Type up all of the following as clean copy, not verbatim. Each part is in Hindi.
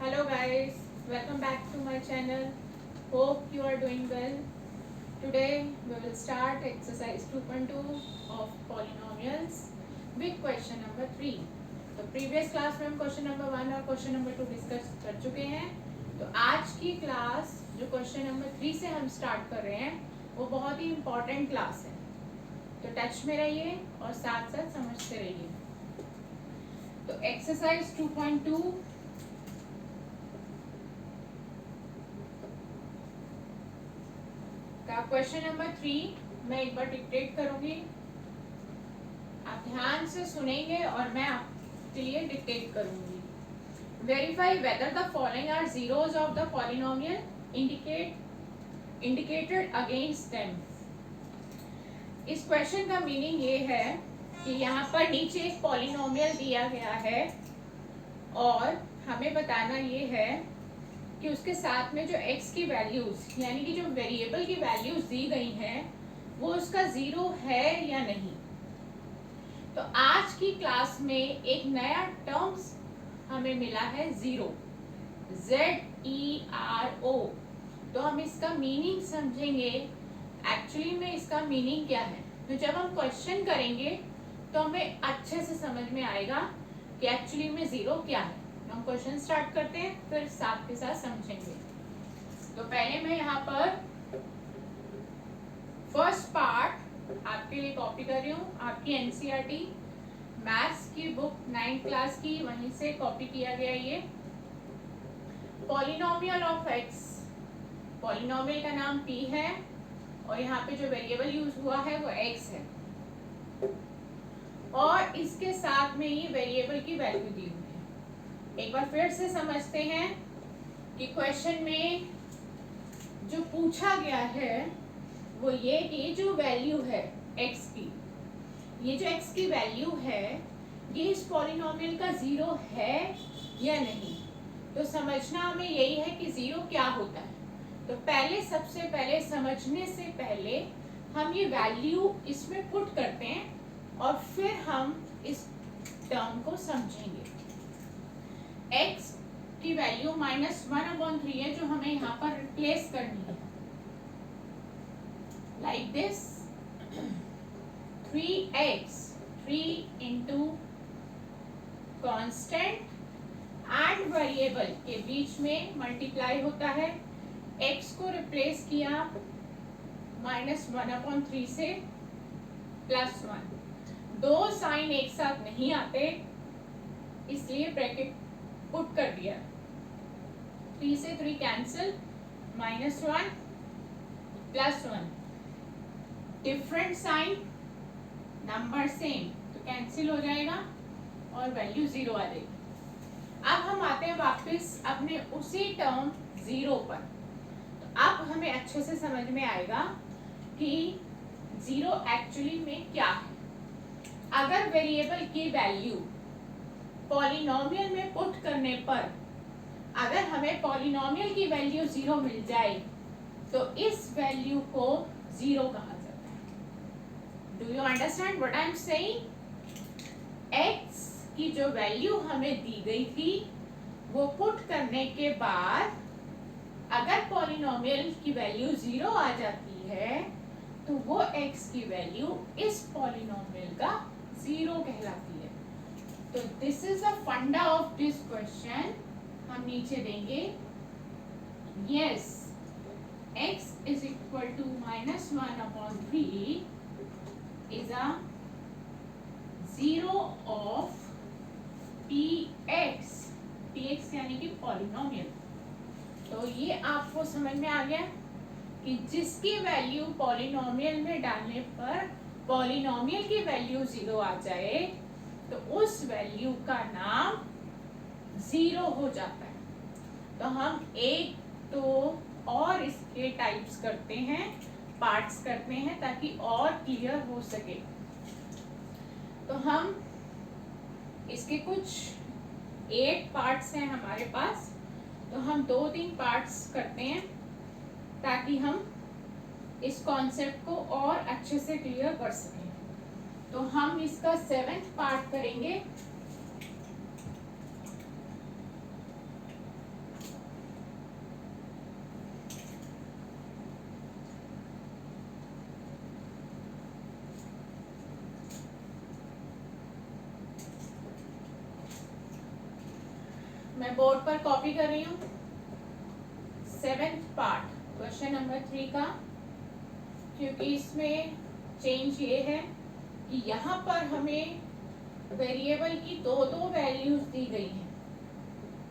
Hello guys, welcome back to my channel. Hope you are doing well. Today we will start exercise 2.2 of polynomials with question number 3. तो प्रीवियस क्लास में हम क्वेश्चन नंबर 1 और क्वेश्चन नंबर 2 डिस्कस कर चुके हैं. तो आज की क्लास जो क्वेश्चन नंबर 3 से हम स्टार्ट कर रहे हैं वो बहुत ही इम्पोर्टेंट क्लास है. तो टच में रहिए और साथ साथ समझते रहिए. तो एक्सरसाइज 2.2 का क्वेश्चन नंबर 3 मैं एक बार डिक्टेट करूंगी. आप ध्यान से सुनेंगे और मैं आपके लिए डिक्टेट करूंगी. Verify whether the following are zeros of the polynomial indicated against them. इस क्वेश्चन का मीनिंग ये है कि यहाँ पर नीचे एक पॉलिनोमियल दिया गया है और हमें बताना ये है कि उसके साथ में जो x की वैल्यूज यानी कि जो वेरिएबल की वैल्यूज दी गई हैं वो उसका जीरो है या नहीं. तो आज की क्लास में एक नया टर्म्स हमें मिला है जीरो, ZERO. तो हम इसका मीनिंग समझेंगे. एक्चुअली में इसका मीनिंग क्या है. तो जब हम क्वेश्चन करेंगे तो हमें अच्छे से समझ में आएगा कि एक्चुअली में जीरो क्या है. हम क्वेश्चन स्टार्ट करते हैं फिर साथ के साथ समझेंगे. तो पहले मैं यहाँ पर फर्स्ट पार्ट आपके लिए कॉपी कर रही हूँ. आपकी एनसीईआरटी मैथ्स की बुक 9th क्लास की वहीं से कॉपी किया गया. ये पॉलिनोमियल ऑफ एक्स, पॉलिनोमियल का नाम p है और यहाँ पे जो वेरिएबल यूज हुआ है वो x है और इसके साथ में ही वेरिएबल की वैल्यू दी हुई है. एक बार फिर से समझते हैं कि क्वेश्चन में जो पूछा गया है वो ये कि जो वैल्यू है x की, ये जो x की वैल्यू है ये इस पॉलिनोमियल का जीरो है या नहीं. तो समझना हमें यही है कि जीरो क्या होता है. तो पहले सबसे पहले समझने से पहले हम ये वैल्यू इसमें पुट करते हैं और फिर हम इस टर्म को समझेंगे. x की वैल्यू -1/3 है जो हमें यहाँ पर रिप्लेस करनी है. Like this 3x 3 into constant and variable के बीच में मल्टीप्लाई होता है. x को रिप्लेस किया -1/3 से +1. दो साइन एक साथ नहीं आते इसलिए ब्रैकेट पुट कर दिया. 3 से 3 cancel, -1 +1. Different sign number same तो कैंसिल हो जाएगा और वैल्यू जीरो आ जाएगी. अब हम आते हैं वापस अपने उसी टर्म जीरो पर. तो अब हमें अच्छे से समझ में आएगा कि जीरो एक्चुअली में क्या है. अगर वेरिएबल की वैल्यू पॉलिनोमियल में पुट करने पर अगर हमें पॉलिनोमियल की वैल्यू जीरो मिल जाए तो इस वैल्यू को जीरो कहा जाता है. Do you understand what I am saying. x की जो वैल्यू हमें दी गई थी वो पुट करने के बाद अगर पॉलिनोमियल की वैल्यू जीरो आ जाती है तो वो x की वैल्यू इस पॉलिनोमियल का जीरो कहलाती है. तो this is the funda of this question. हम नीचे देंगे yes x is equal to -1/3 is a zero of px यानी कि पॉलिनोमियल. तो ये आपको समझ में आ गया कि जिसकी वैल्यू पॉलिनोमियल में डालने पर पॉलिनोमियल की वैल्यू जीरो आ जाए तो उस वैल्यू का नाम जीरो हो जाता है. तो हम एक तो और इसके टाइप्स करते हैं, पार्ट्स करते हैं ताकि और क्लियर हो सके. तो हम इसके कुछ 8 पार्ट्स हैं हमारे पास. तो हम 2-3 पार्ट्स करते हैं ताकि हम इस कॉन्सेप्ट को और अच्छे से क्लियर कर सकें. तो हम इसका 7th पार्ट करेंगे. मैं बोर्ड पर कॉपी कर रही हूँ 7th पार्ट क्वेश्चन नंबर 3 का, क्योंकि इसमें चेंज ये है कि यहाँ पर हमें वेरिएबल की दो वैल्यूज दी गई हैं,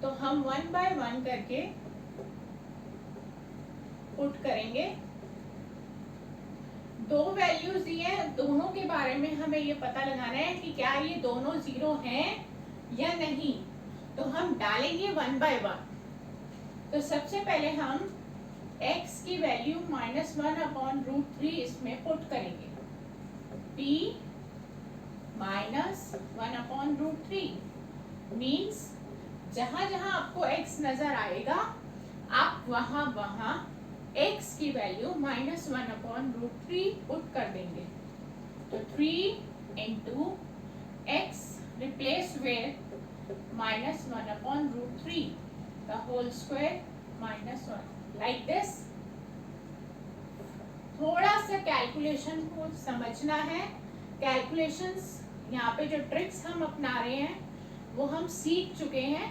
तो हम 1 बाय 1 करके पुट करेंगे। दो वैल्यूज दी है, दोनों के बारे में हमें ये पता लगाना है कि क्या ये दोनों जीरो हैं या नहीं। तो हम डालेंगे 1 बाय 1। तो सबसे पहले हम x की वैल्यू -1/√3 इसमें पुट करेंगे, p -1/√3 मीन्स जहां जहां आपको x नजर आएगा आप वहां वहां x की वैल्यू -1/√3 पुट कर देंगे। तो 3 into x replace with -1/√3 the whole square -1 like this। थोड़ा सा कैलकुलेशन को समझना है। कैलकुलेशंस यहाँ पे जो ट्रिक्स हम अपना रहे हैं वो हम सीख चुके हैं,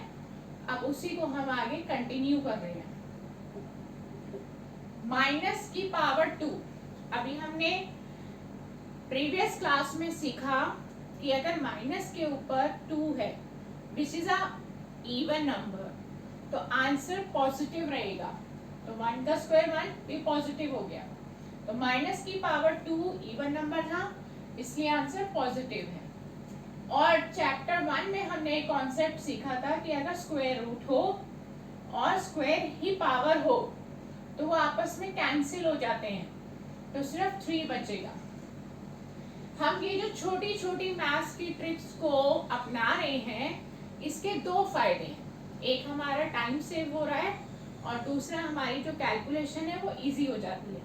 अब उसी को हम आगे कंटिन्यू कर रहे हैं। माइनस की पावर 2, अभी हमने प्रीवियस क्लास में सीखा कि अगर माइनस के ऊपर 2 है which is a even number तो आंसर पॉजिटिव रहेगा। तो 1 का स्क्वायर 1 भी पॉजिटिव हो गया, तो माइनस की पावर 2 इवन नंबर था इसलिए आंसर पॉजिटिव है। और चैप्टर 1 में हमने एक कॉन्सेप्ट सीखा था कि अगर स्क्वायर रूट हो और स्क्वायर ही पावर हो तो वो आपस में कैंसिल हो जाते हैं, तो सिर्फ 3 बचेगा। हम ये जो छोटी छोटी मैथ्स की ट्रिक्स को अपना रहे हैं इसके दो फायदे हैं, एक हमारा टाइम सेव हो रहा है और दूसरा हमारी जो कैलकुलेशन है वो इजी हो जाती है।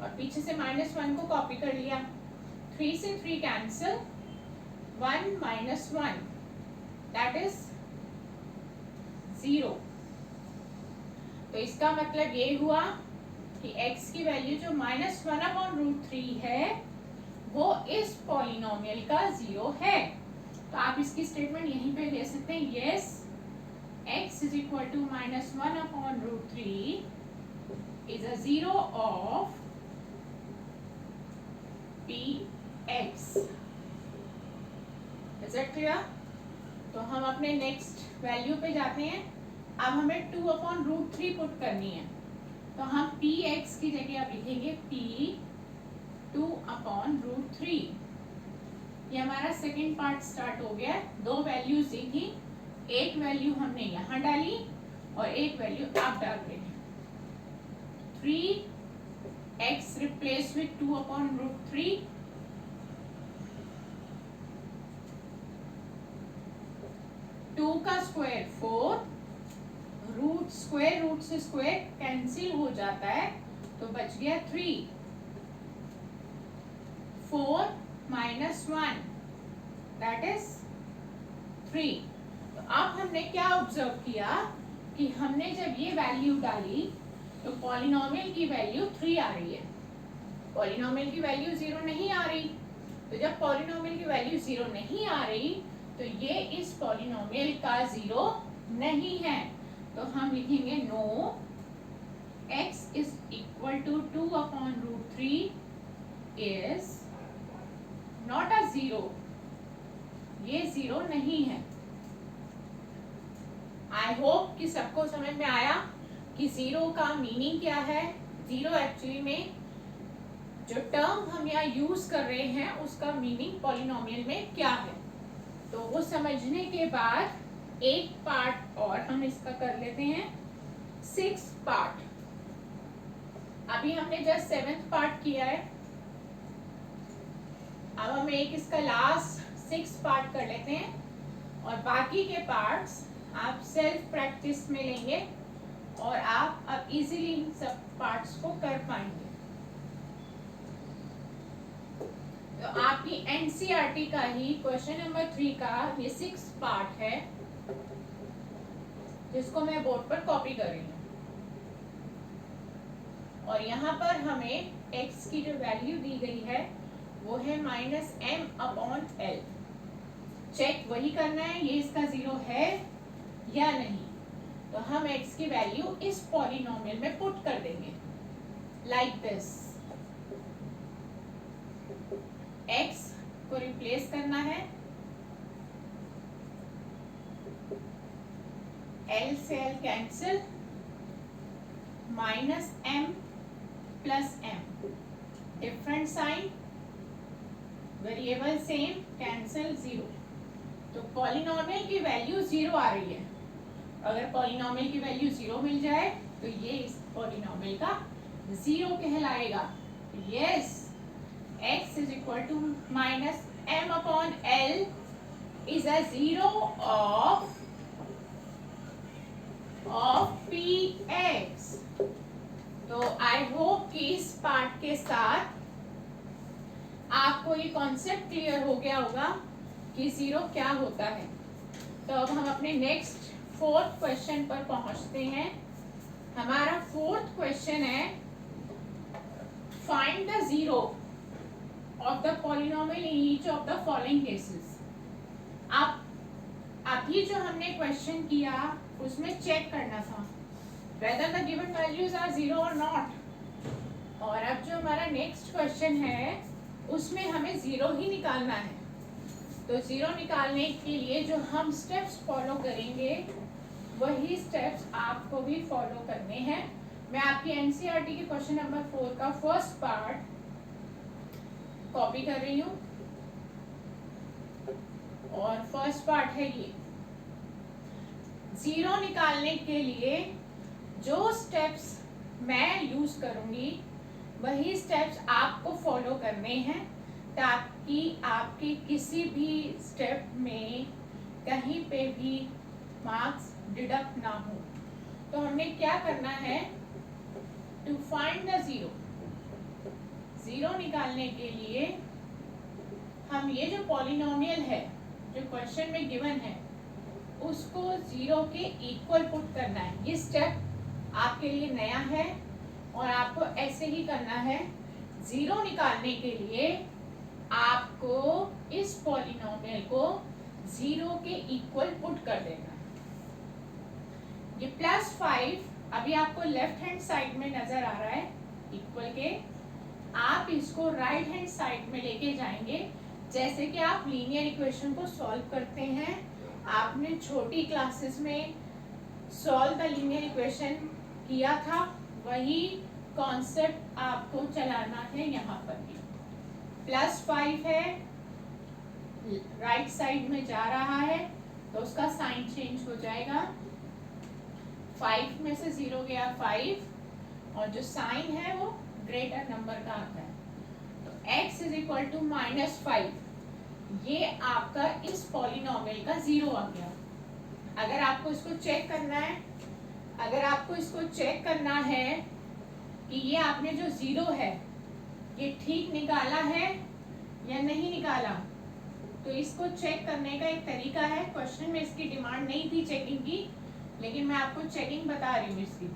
और पीछे से -1 को कॉपी कर लिया, 3 से 3 कैंसिल, 1 - 1 दैट इज 0। तो इसका मतलब ये हुआ कि x की वैल्यू जो -1/√3 है वो इस पॉलिनोमियल का 0 है। तो आप इसकी स्टेटमेंट यहीं पे ले सकते हैं, yes x is equal to -1/√3 is a 0 of px। Is that clear? तो हम अपने नेक्स्ट वैल्यू पे जाते हैं। अब हमें 2/√3 पुट करनी है, तो हम px की जगह अब लिखेंगे p 2/√3। ये हमारा सेकेंड पार्ट स्टार्ट हो गया। दो वैल्यूज दी थी, एक वैल्यू हमने यहाँ डाली और एक वैल्यू आप डाल रहे हैं। 3x रिप्लेस विथ 2/√3, 2 का स्क्वायर 4, रूट स्क्वायर रूट से स्क्वायर कैंसिल हो जाता है तो बच गया 3, 4 - 1 दैट इज 3। तो अब हमने क्या ऑब्जर्व किया कि हमने जब ये वैल्यू डाली तो पॉलिनोमियल की वैल्यू 3 आ रही है, पॉलिनोमियल की वैल्यू 0 नहीं आ रही। तो जब पॉलिनोमियल की वैल्यू 0 नहीं आ रही तो ये इस पॉलिनोमियल का 0 नहीं है। तो हम लिखेंगे no x is equal to 2/√3 is not a 0, ये 0 नहीं है। आई होप कि सबको समझ में आया कि 0 का मीनिंग क्या है। 0 एक्चुअली में जो टर्म हम यहाँ यूज कर रहे हैं उसका मीनिंग पॉलिनोमियल में क्या है। तो वो समझने के बाद एक पार्ट और हम इसका कर लेते हैं, 6 पार्ट। अभी हमने जस्ट 7th पार्ट किया है, अब हम एक इसका लास्ट 6 पार्ट कर लेते हैं और बाकी के पार्ट्स आप सेल्फ प्रैक्टिस में लेंगे और आप अब इजीली इन सब पार्ट्स को कर पाएंगे। तो आपकी एनसीईआरटी का ही क्वेश्चन नंबर 3 का ये 6 पार्ट है जिसको मैं बोर्ड पर कॉपी कर रही हूँ। और यहाँ पर हमें x की जो वैल्यू दी गई है वो है -m/l। चेक वही करना है, ये इसका 0 है या नहीं, तो हम x की वैल्यू इस पॉलिनोमियल में पुट कर देंगे लाइक दिस। x को रिप्लेस करना है, l से l cancel, minus m plus m, different sign, variable same, cancel, zero. तो पॉलिनोमियल की वैल्यू जीरो आ रही है। अगर पॉलिनोमियल की वैल्यू जीरो मिल जाए तो ये इस पॉलिनोमियल का जीरो कहलाएगा। Yes, x is equal to minus m upon l is a zero of px। तो आई होप कि इस पार्ट के साथ आपको ये कॉन्सेप्ट क्लियर हो गया होगा कि जीरो क्या होता है। तो अब हम अपने नेक्स्ट फोर्थ क्वेश्चन पर पहुंचते हैं। हमारा फोर्थ क्वेश्चन है find the zero of the polynomial in each of the following cases. आप अभी जो हमने क्वेश्चन किया उसमें चेक करना था whether the given values are zero or not। और अब जो हमारा नेक्स्ट क्वेश्चन है उसमें हमें जीरो ही निकालना है। तो जीरो निकालने के लिए जो हम स्टेप्स फॉलो करेंगे वही स्टेप्स आपको भी फॉलो करने हैं। मैं आपकी एनसीईआरटी के क्वेश्चन नंबर 4 का फर्स्ट पार्ट कॉपी कर रही हूँ और फर्स्ट पार्ट है ये। जीरो निकालने के लिए जो स्टेप्स मैं यूज करूंगी वही स्टेप्स आपको फॉलो करने हैं ताकि आपके किसी भी स्टेप में कहीं पे भी मार्क्स डिडक्ट ना हो। तो हमने क्या करना है, to find the zero, zero निकालने के लिए हम ये जो पॉलिनोमियल है जो क्वेश्चन में गिवन है उसको जीरो के इक्वल पुट करना है। ये स्टेप आपके लिए नया है और आपको ऐसे ही करना है। जीरो निकालने के लिए आपको इस पॉलिनोमियल को जीरो के इक्वल पुट कर देना है। ये प्लस 5 अभी आपको लेफ्ट हैंड साइड में नजर आ रहा है इक्वल के, आप इसको राइट हैंड साइड में लेके जाएंगे जैसे कि आप लीनियर इक्वेशन को सॉल्व करते हैं। आपने छोटी क्लासेस में सॉल्व द लीनियर इक्वेशन किया था, वही कॉन्सेप्ट आपको चलाना है यहाँ पर भी। प्लस 5 है, राइट साइड में जा रहा है तो उसका साइन चेंज हो जाएगा। 5 में से 0 गया 5 और जो साइन है वो ग्रेटर नंबर का आता है। तो x is equal to minus 5, ये आपका इस पॉलिनोमियल का जीरो आ गया। अगर आपको इसको चेक करना है, कि ये आपने जो जीरो है ये ठीक निकाला है या नहीं निकाला, तो इसको चेक करने का एक तरीका है। क्वेश्चन में इसकी डिमांड नहीं थी चेकिंग की, लेकिन मैं आपको चेकिंग बता रही हूँ इसकी।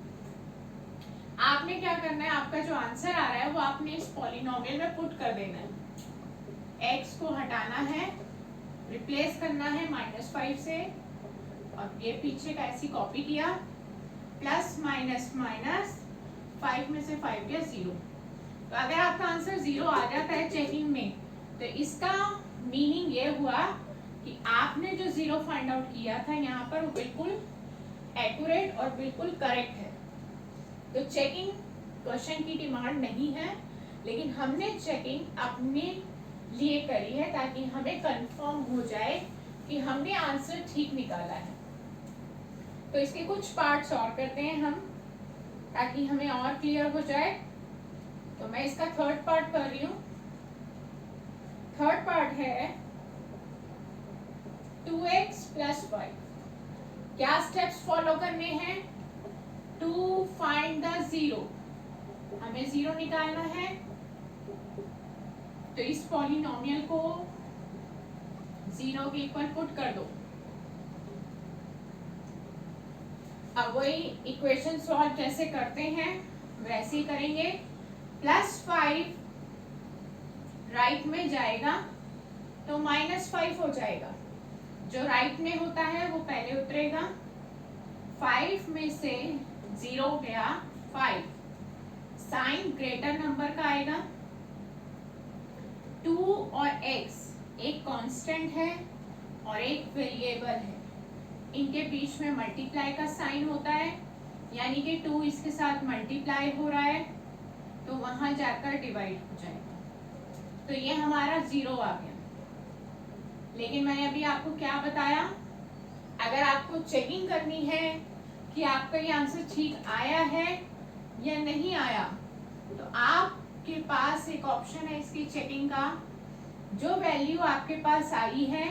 आपने क्या करना है, आपका जो आंसर आ रहा है वो आपने इस पॉलिनोमियल में पुट कर देना है। x को हटाना है, रिप्लेस करना है -5 से, और ये पीछे का ऐसी कॉपी किया, प्लस माइनस माइनस 5 में से 5 गया 0। तो अगर आपका आंसर 0 आ जाता है चेकिंग में, तो इसका मीनिंग ये हुआ कि आपने जो 0 फाइंड आउट किया था यहाँ पर वो बिल्कुल एक्यूरेट और बिल्कुल करेक्ट है। तो चेकिंग क्वेश्चन की डिमांड नहीं है, लेकिन हमने चेकिंग अपने लिए करी है ताकि हमें कंफर्म हो जाए कि हमने आंसर ठीक निकाला है। तो इसके कुछ पार्ट्स और करते हैं हम ताकि हमें और क्लियर हो जाए। तो मैं इसका थर्ड पार्ट कर रही हूँ। थर्ड पार्ट है 2x + 5। क्या स्टेप्स फॉलो करने हैं टू फाइंड द जीरो। हमें जीरो निकालना है, तो इस पॉलिनोमियल को जीरो के इक्वल पुट कर दो। अब वही इक्वेशन सॉल्व जैसे करते हैं वैसे ही करेंगे। +5 राइट में जाएगा तो -5 हो जाएगा। जो राइट में होता है वो पहले उतरेगा, 5 में से 0 गया 5, साइन ग्रेटर नंबर का आएगा। 2 और x एक कांस्टेंट है और एक वेरिएबल है, इनके बीच में मल्टीप्लाई का साइन होता है, यानी कि 2 इसके साथ मल्टीप्लाई हो रहा है तो वहां जाकर डिवाइड हो जाएगा। तो ये हमारा 0 आ गया। लेकिन मैंने अभी आपको क्या बताया, अगर आपको चेकिंग करनी है कि आपका ये आंसर ठीक आया है या नहीं आया, तो आपके पास एक ऑप्शन है इसकी चेकिंग का। जो वैल्यू आपके पास आई है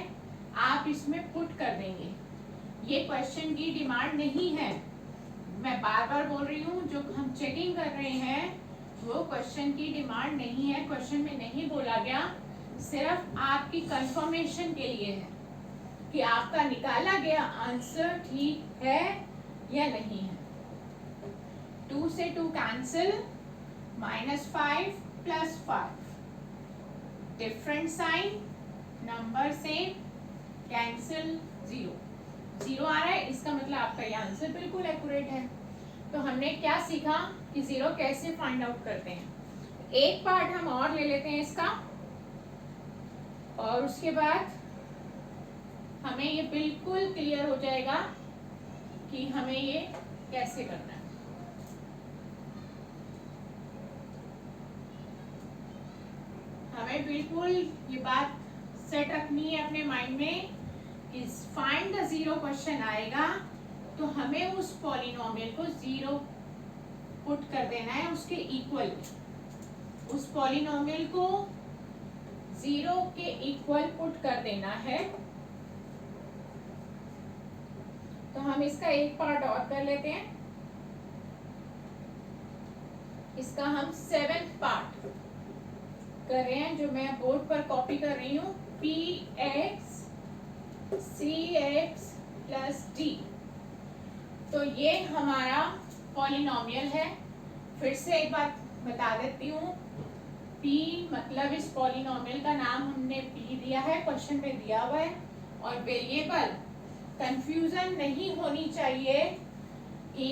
आप इसमें पुट कर देंगे। ये क्वेश्चन की डिमांड नहीं है, मैं बार बार बोल रही हूँ, जो हम चेकिंग कर रहे हैं वो क्वेश्चन की डिमांड नहीं है, क्वेश्चन में नहीं बोला गया, सिर्फ आपकी कंफर्मेशन के लिए है कि आपका निकाला गया आंसर ठीक है या नहीं है। 2 से 2 cancel, -5 + 5, different sign, number same, cancel, 0 आ रहा है, इसका मतलब आपका ये आंसर बिल्कुल एक्यूरेट है। तो हमने क्या सीखा कि 0 कैसे फाइंड आउट करते हैं। एक पार्ट हम और ले लेते हैं इसका, और उसके बाद हमें ये बिल्कुल क्लियर हो जाएगा कि हमें ये कैसे करना है। हमें बिल्कुल ये बात सेट रखनी है अपने माइंड में कि फाइंड द 0 क्वेश्चन आएगा तो हमें उस पॉलिनोमियल को 0 पुट कर देना है, उसके इक्वल, उस पॉलिनोमियल को 0 के इक्वल पुट कर देना है। तो हम इसका एक पार्ट और कर लेते हैं, इसका हम 7th पार्ट कर रहे हैं, जो मैं बोर्ड पर कॉपी कर रही हूँ। px cx + d, तो ये हमारा पॉलिनोमियल है। फिर से एक बात बता देती हूँ, p मतलब इस पॉलिनोमियल का नाम हमने p दिया है, क्वेश्चन में दिया हुआ है, और वेरिएबल, कंफ्यूजन नहीं होनी चाहिए कि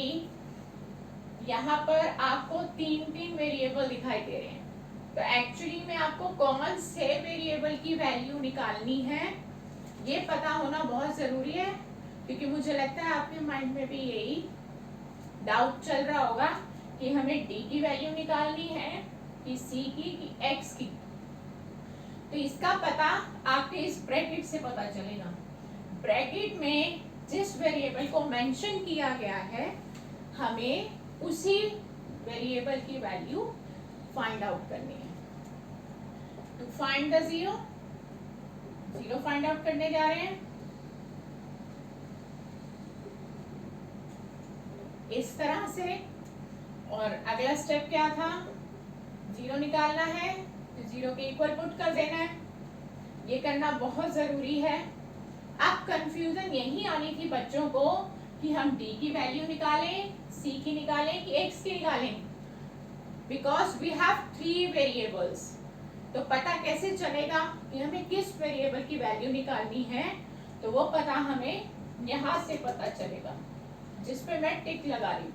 यहाँ पर आपको 3 वेरिएबल दिखाई दे रहे हैं। तो एक्चुअली में आपको कौन से वेरिएबल की वैल्यू निकालनी है ये पता होना बहुत जरूरी है, क्योंकि मुझे लगता है आपके माइंड में भी यही डाउट चल रहा होगा कि हमें d की वैल्यू निकालनी है कि c की कि x की। तो इसका पता आपके इस ब्रैकेट से पता चलेगा। ब्रैकेट में जिस वेरिएबल को मेंशन किया गया है हमें उसी वेरिएबल की वैल्यू फाइंड आउट करनी है। To find the 0 find out करने जा रहे हैं इस तरह से। और अगला स्टेप क्या था, 0 निकालना है तो 0 के इक्वल पुट कर देना है। ये करना बहुत जरूरी है। अब कंफ्यूजन यही आनी थी बच्चों को कि हम d की वैल्यू निकालें, c की निकालें कि x की निकालें, बिकॉज वी हैव 3 वेरिएबल्स। तो पता कैसे चलेगा कि हमें किस वेरिएबल की वैल्यू निकालनी है, तो वो पता हमें यहाँ से पता चलेगा, जिस पे मैं टिक लगा रही हूँ।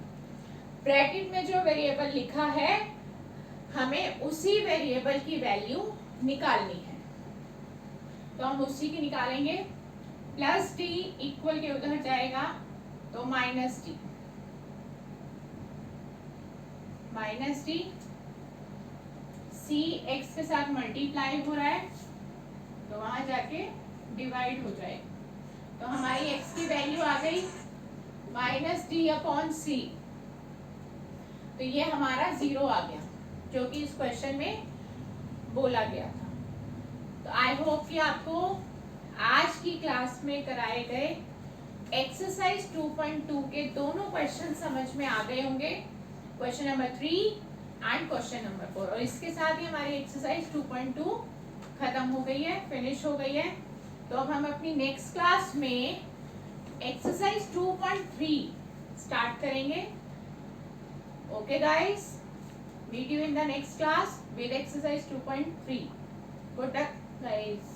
ब्रैकेट में जो वेरिएबल लिखा है हमें उसी वेरिएबल की वैल्यू निकालनी है, तो हम उसी की निकालेंगे। प्लस डी इक्वल के उधर जाएगा तो माइनस डी, सी एक्स के साथ मल्टीप्लाई हो रहा है तो वहां जाके डिवाइड हो जाएगा। तो हमारी एक्स की वैल्यू आ गई -d/c। तो ये हमारा 0 आ गया जो कि इस क्वेश्चन में बोला गया था। तो आई होप कि आपको आज की क्लास में कराए गए एक्सरसाइज 2.2 के दोनों क्वेश्चन समझ में आ गए होंगे, question number 3 and question number 4। और इसके साथ ही हमारी एक्सरसाइज 2.2 खत्म हो गई है, फिनिश हो गई है। तो अब हम अपनी नेक्स्ट क्लास में एक्सरसाइज 2.3 स्टार्ट करेंगे। Okay guys, meet you in the next class with exercise 2.3. Good luck guys.